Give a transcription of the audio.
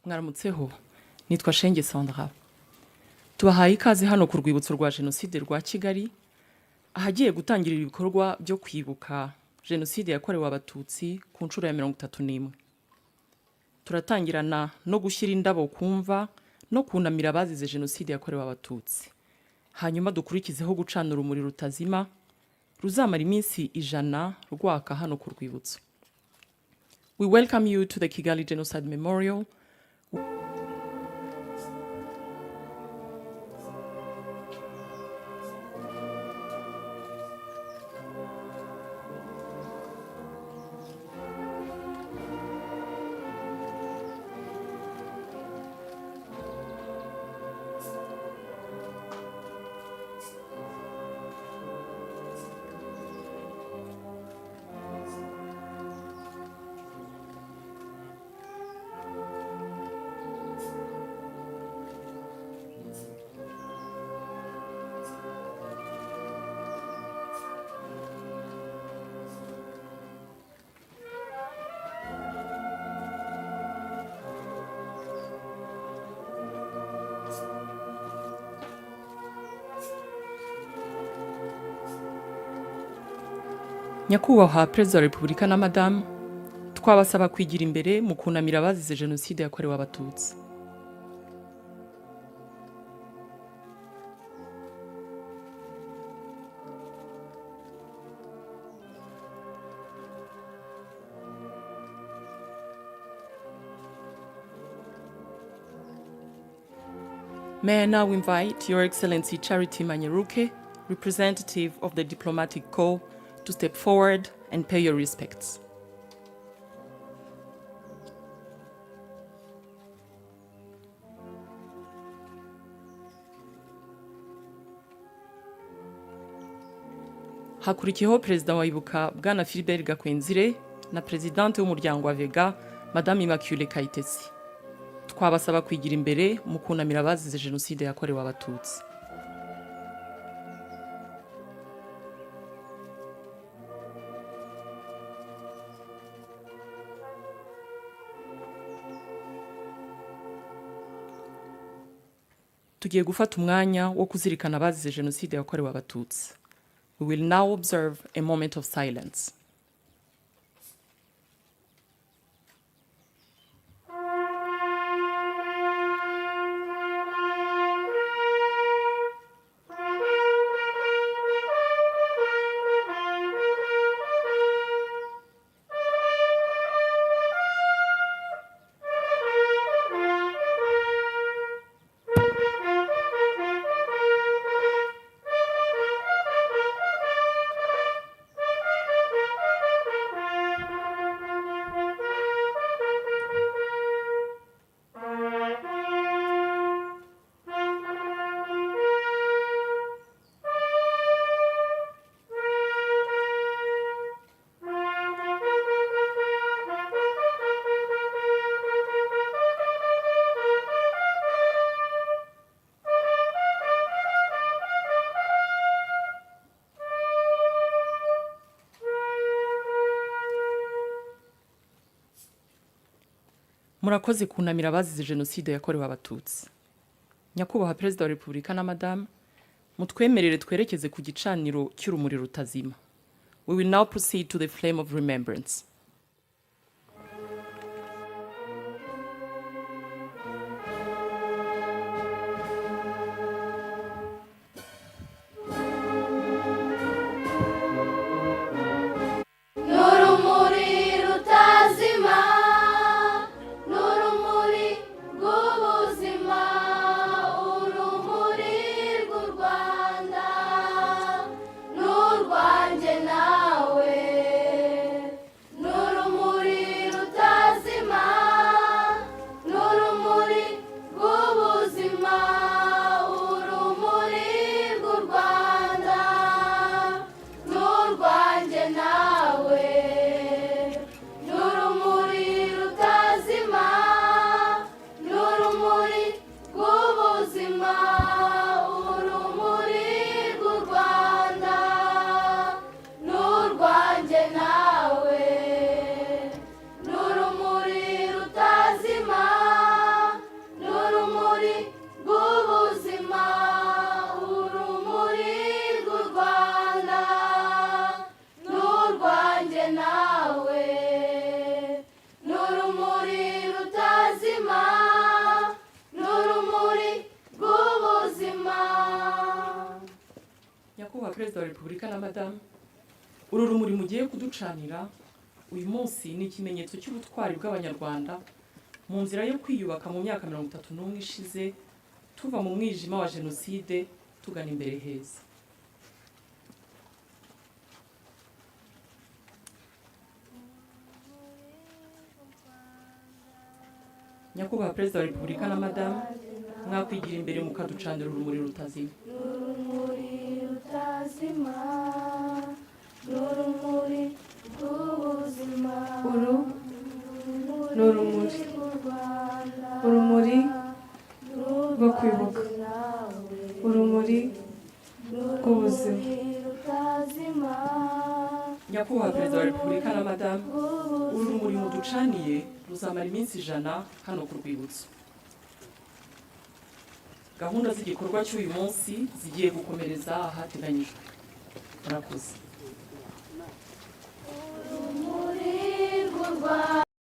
Mwaramutseho, nitwa Shenge Sandra. Tubahaye ikaze hano ku rwibutso rwa Jenoside rwa Kigali, ahagiye gutangirira ibikorwa byo kwibuka Jenoside yakorewe Abatutsi ku nshuro ya 31. Turatangirana no gushyira indabo kumva no kunamira abazize Jenoside yakorewe Abatutsi. Hanyuma dukurikizeho gucana urumuri rutazima ruzamara iminsi 100 rwaka hano ku rwibutso. We welcome you to the Kigali Genocide Memorial. Nyakubahwa Perezida wa Repubulika na madamu, twabasaba kwigira imbere mu kunamira abazize Jenoside yakorewe Abatutsi. May I now invite Your Excellency Charity Manyeruke, representative of the Diplomatic Corps, to step forward and pay your respects. Hakurikiyeho Perezida wa Ibuka Bwana Philibert Gakwenzire na Presidente w'umuryango wa Vega Madame Immaculée Kayitesi. Twabasaba kwigira imbere mu kunamira abazize Jenoside yakorewe Abatutsi. Tugiye gufata umwanya wo kuzirikana abazize Jenoside yakorewe Abatutsi. We will now observe a moment of silence. Murakoze kunamira abazize Jenoside yakorewe Abatutsi. Nyakubahwa Perezida wa Repubulika na madamu, mutwemerere twerekeze ku gicaniro cy'urumuri rutazima. We will now proceed to the flame of remembrance. No perezida wa repubulika na madamu, uru rumuri mugiye kuducanira uyu munsi ni ikimenyetso cy'ubutwari bw'abanyarwanda mu nzira yo kwiyubaka mu myaka 31 ishize, tuva mu mwijima wa jenoside tugana imbere heza. Nyakubahwa perezida wa repubulika na madamu, mwakwigira imbere mukaducanira urumuri rutazima. Urumuri rutazima, urumuri rw'ubuzima. Uru ni urumuri rwo kwibuka, urumuri rw'ubuzima. Nyakubahwa perezida wa repubulika na madamu, uru rumuri muducaniye ruzamara iminsi 100 hano ku rwibutso. Gahunda z'igikorwa cy'uyu munsi zigiye gukomereza ahateganyijwe. Murakoze.